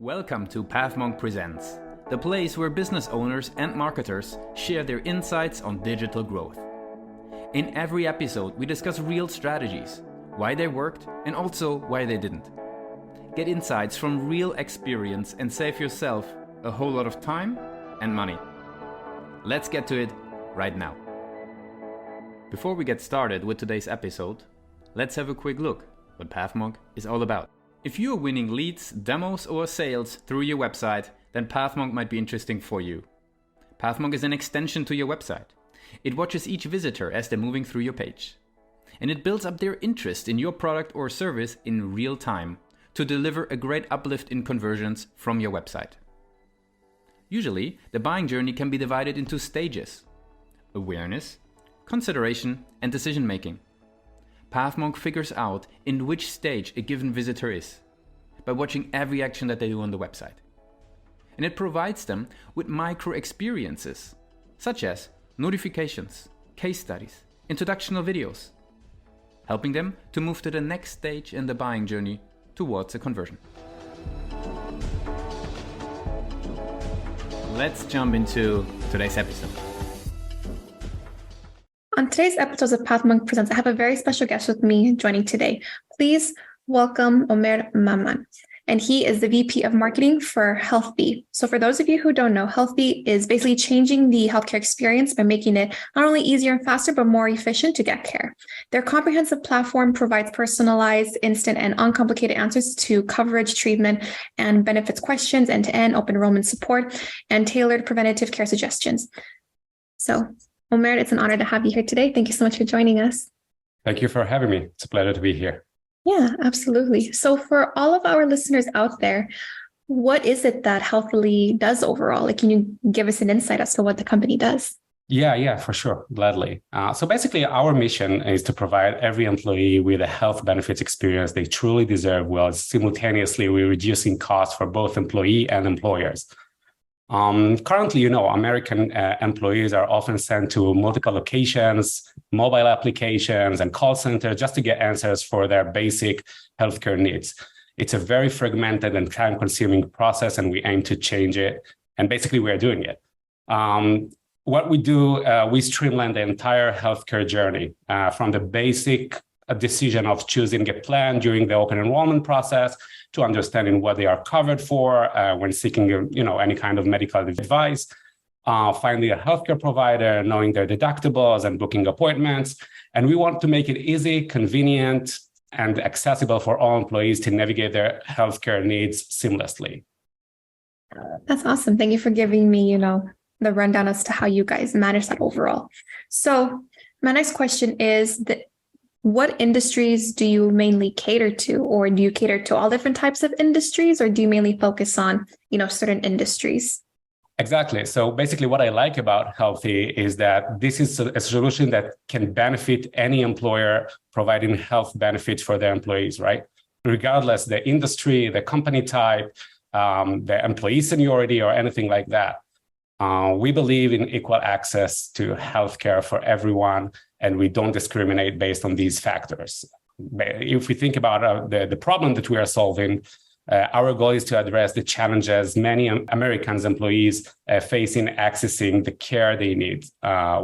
Welcome to PathMonk Presents, the place where business owners and marketers share their insights on digital growth. In every episode, we discuss real strategies, why they worked, and also why they didn't. Get insights from real experience and save yourself a whole lot of time and money. Let's get to it right now. Before we get started with today's episode, let's have a quick look what PathMonk is all about. If you are winning leads, demos, or sales through your website, then PathMonk might be interesting for you. PathMonk is an extension to your website. It watches each visitor as they're moving through your page. And it builds up their interest in your product or service in real time to deliver a great uplift in conversions from your website. Usually, the buying journey can be divided into stages: awareness, consideration, and decision making. PathMonk figures out in which stage a given visitor is by watching every action that they do on the website. And it provides them with micro experiences, such as notifications, case studies, introductional videos, helping them to move to the next stage in the buying journey towards a conversion. Let's jump into today's episode. On today's episode of PathMonk Presents, I have a very special guest with me joining today. Please welcome Omer Maman. And he is the VP of Marketing for Healthee. So for those of you who don't know, Healthee is basically changing the healthcare experience by making it not only easier and faster, but more efficient to get care. Their comprehensive platform provides personalized, instant, and uncomplicated answers to coverage, treatment, and benefits questions, end-to-end open enrollment support, and tailored preventative care suggestions. So Omer, it's an honor to have you here today. Thank you so much for joining us. Thank you for having me. It's a pleasure to be here. Yeah, absolutely. So for all of our listeners out there, what is it that Healthee does overall? Can you give us an insight as to what the company does? Yeah, for sure. Gladly. So basically, our mission is to provide every employee with a health benefits experience they truly deserve, while simultaneously we're reducing costs for both employee and employers. Currently, American employees are often sent to multiple locations, mobile applications, and call centers just to get answers for their basic healthcare needs. It's a very fragmented and time-consuming process, and we aim to change it. And basically, we are doing it. What we do, we streamline the entire healthcare journey from the basic decision of choosing a plan during the open enrollment process to understanding what they are covered for when seeking, any kind of medical advice, finding a healthcare provider, knowing their deductibles and booking appointments. And we want to make it easy, convenient, and accessible for all employees to navigate their healthcare needs seamlessly. That's awesome. Thank you for giving me, the rundown as to how you guys manage that overall. So my next question is what industries do you mainly cater to, or do you cater to all different types of industries, or do you mainly focus on, certain industries? Exactly. So basically what I like about Healthee is that this is a solution that can benefit any employer providing health benefits for their employees, right? Regardless the industry, the company type, the employee seniority, or anything like that. We believe in equal access to healthcare for everyone, and we don't discriminate based on these factors. If we think about the problem that we are solving, our goal is to address the challenges many Americans employees face in accessing the care they need.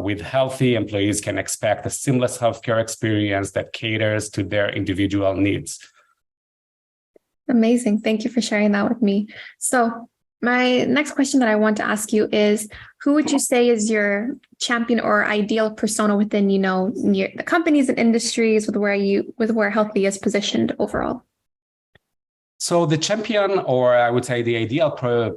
With Healthee, employees can expect a seamless healthcare experience that caters to their individual needs. Amazing. Thank you for sharing that with me. So my next question that I want to ask you is, who would you say is your champion or ideal persona within, the companies and industries with where Healthee is positioned overall? So the champion, or I would say the ideal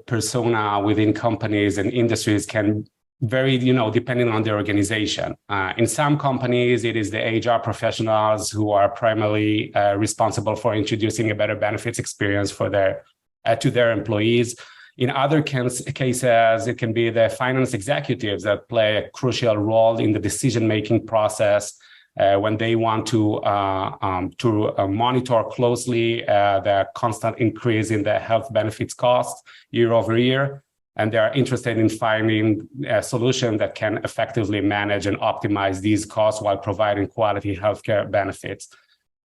persona within companies and industries can vary, depending on the organization. In some companies, it is the HR professionals who are primarily responsible for introducing a better benefits experience for to their employees. In other cases, it can be the finance executives that play a crucial role in the decision-making process when they want to monitor closely the constant increase in the health benefits costs year over year. And they are interested in finding a solution that can effectively manage and optimize these costs while providing quality healthcare benefits.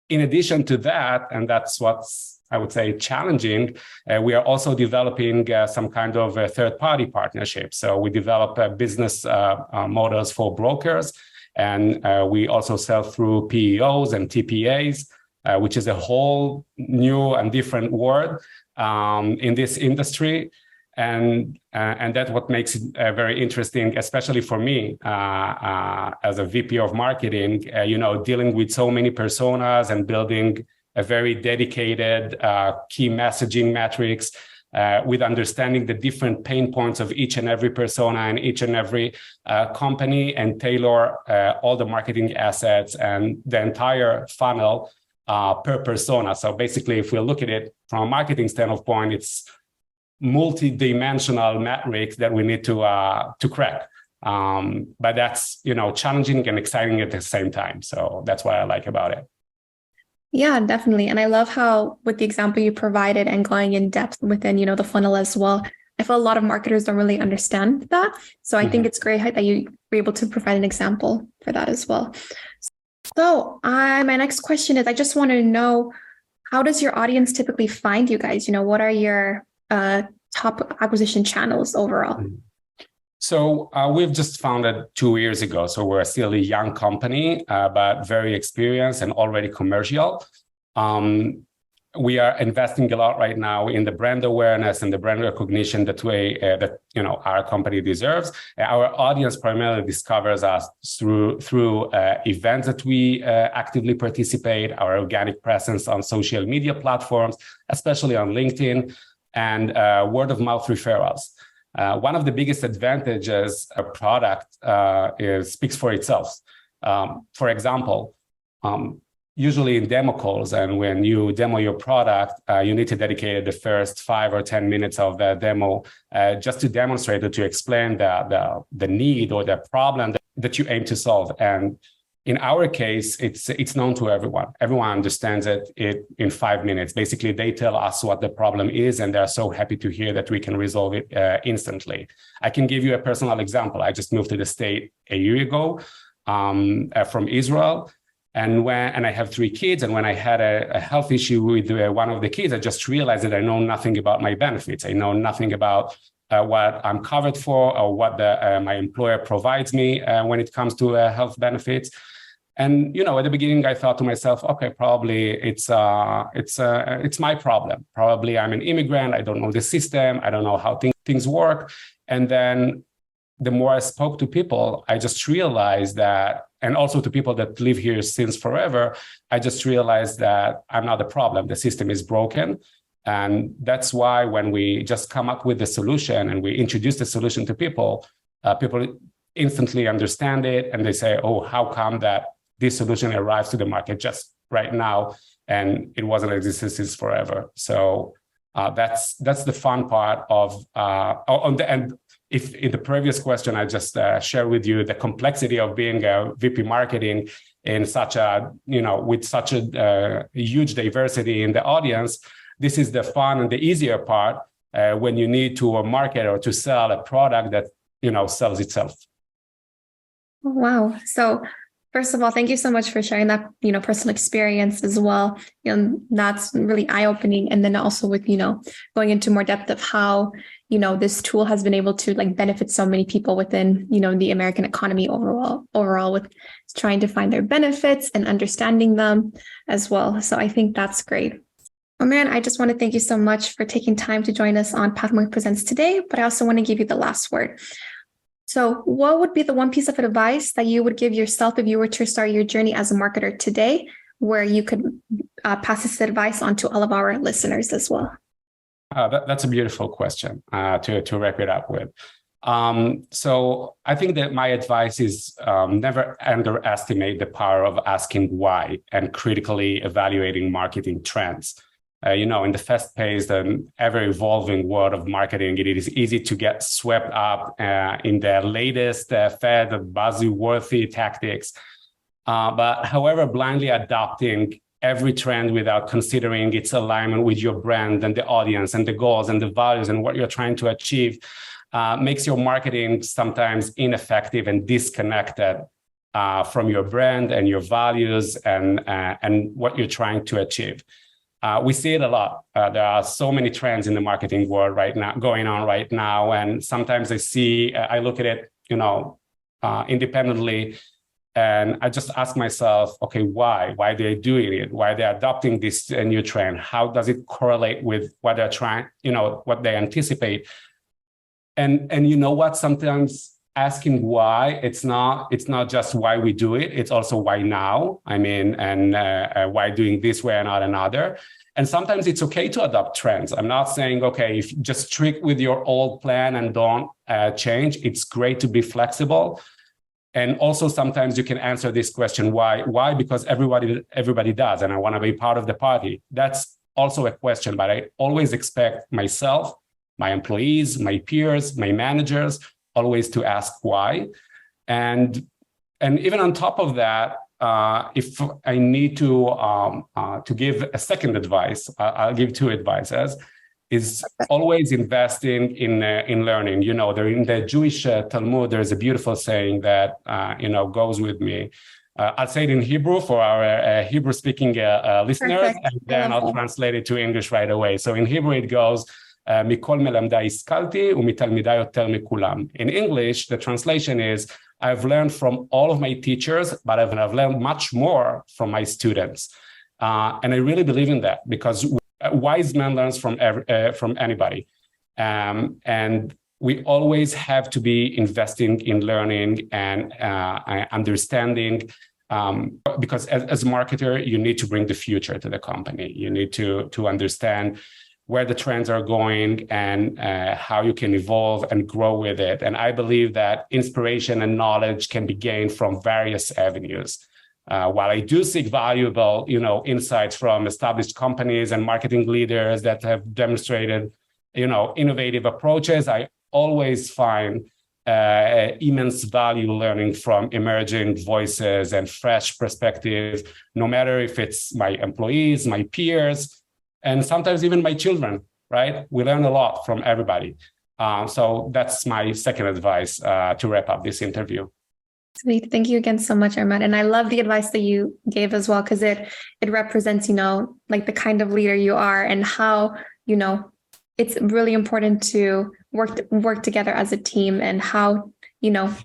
In addition to that, and that's what's I would say, challenging, we are also developing some kind of a third-party partnership. So we develop business models for brokers, and we also sell through PEOs and TPAs, which is a whole new and different word in this industry. And that's what makes it very interesting, especially for me as a VP of marketing, dealing with so many personas and building a very dedicated key messaging matrix with understanding the different pain points of each and every persona and each and every company, and tailor all the marketing assets and the entire funnel per persona. So basically, if we look at it from a marketing standpoint, it's multi-dimensional matrix that we need to crack. But that's, challenging and exciting at the same time. So that's what I like about it. Yeah, definitely. And I love how, with the example you provided and going in depth within, the funnel as well, I feel a lot of marketers don't really understand that. So I think it's great that you were able to provide an example for that as well. So my next question is, I just want to know, how does your audience typically find you guys? What are your top acquisition channels overall? So we've just founded 2 years ago. So we're still a young company, but very experienced and already commercial. We are investing a lot right now in the brand awareness and the brand recognition that our company deserves. Our audience primarily discovers us through events that we actively participate, our organic presence on social media platforms, especially on LinkedIn, and word of mouth referrals. One of the biggest advantages a product speaks for itself. For example, usually in demo calls, and when you demo your product, you need to dedicate the first 5 or 10 minutes of the demo just to demonstrate or to explain the need or the problem that you aim to solve. And in our case, it's known to everyone. Everyone understands it in 5 minutes. Basically, they tell us what the problem is, and they're so happy to hear that we can resolve it instantly. I can give you a personal example. I just moved to the state a year ago from Israel, and I have 3 kids. And when I had a health issue with one of the kids, I just realized that I know nothing about my benefits. I know nothing about what I'm covered for or what my employer provides me when it comes to health benefits. And at the beginning, I thought to myself, okay, probably it's my problem. Probably I'm an immigrant. I don't know the system. I don't know how things work. And then the more I spoke to people, I just realized that, and also to people that live here since forever, I just realized that I'm not the problem. The system is broken. And that's why when we just come up with the solution and we introduce the solution to people, people instantly understand it. And they say, oh, how come that this solution arrives to the market just right now, and it wasn't existing since forever? So that's the fun part of and if in the previous question I just shared with you the complexity of being a VP marketing in such a with such a huge diversity in the audience, this is the fun and the easier part when you need to market or to sell a product that sells itself. Wow. So first of all, thank you so much for sharing that, personal experience as well. That's really eye-opening. And then also with, going into more depth of how, this tool has been able to benefit so many people within, the American economy overall with trying to find their benefits and understanding them as well. So I think that's great. Omer, I just want to thank you so much for taking time to join us on Pathmark Presents today, but I also want to give you the last word. So what would be the one piece of advice that you would give yourself if you were to start your journey as a marketer today, where you could pass this advice on to all of our listeners as well? That's a beautiful question to wrap it up with. So I think that my advice is never underestimate the power of asking why and critically evaluating marketing trends. In the fast-paced and ever-evolving world of marketing, it is easy to get swept up in the latest fad of buzzworthy tactics. But however, blindly adopting every trend without considering its alignment with your brand and the audience and the goals and the values and what you're trying to achieve makes your marketing sometimes ineffective and disconnected from your brand and your values and what you're trying to achieve. We see it a lot. There are so many trends in the marketing world right now, going on right now. And sometimes I look at it, independently, and I just ask myself, okay, why? Why they're doing it? Why they're adopting this new trend? How does it correlate with what they're trying, what they anticipate? And you know what? Sometimes asking why, it's not just why we do it. It's also why now. I mean, and why doing this way and not another. And sometimes it's okay to adopt trends. I'm not saying, okay, if you just stick with your old plan and don't change. It's great to be flexible. And also sometimes you can answer this question, why? Why? Because everybody does, and I want to be part of the party. That's also a question, but I always expect myself, my employees, my peers, my managers, always to ask why. And even on top of that, if I need to give a second advice, I'll give two advices. Is always investing in learning. There in the Jewish Talmud, there's a beautiful saying that goes with me. I'll say it in Hebrew for our Hebrew-speaking listeners, Perfect. and then I'll translate it to English right away. So in Hebrew, it goes, "Mikol melamdai iskalti umitalmidai yoter mikulam." In English, the translation is, "I've learned from all of my teachers, but I've learned much more from my students." And I really believe in that, because a wise man learns from anybody. And we always have to be investing in learning and understanding, because as a marketer, you need to bring the future to the company. You need to understand where the trends are going and how you can evolve and grow with it. And I believe that inspiration and knowledge can be gained from various avenues. While I do seek valuable, insights from established companies and marketing leaders that have demonstrated, innovative approaches, I always find immense value learning from emerging voices and fresh perspectives, no matter if it's my employees, my peers, and sometimes even my children, right? We learn a lot from everybody. So that's my second advice to wrap up this interview. Sweet. Thank you again so much, Armand. And I love the advice that you gave as well, because it represents, like the kind of leader you are, and how, it's really important to work together as a team, and how,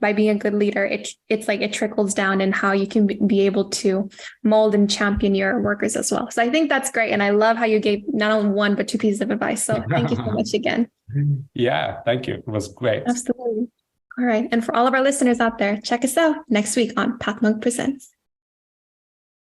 by being a good leader, it's like it trickles down, and how you can be able to mold and champion your workers as well. So I think that's great. And I love how you gave not only one, but two pieces of advice. So thank you so much again. Yeah, thank you. It was great. Absolutely. All right. And for all of our listeners out there, check us out next week on PathMonk Presents.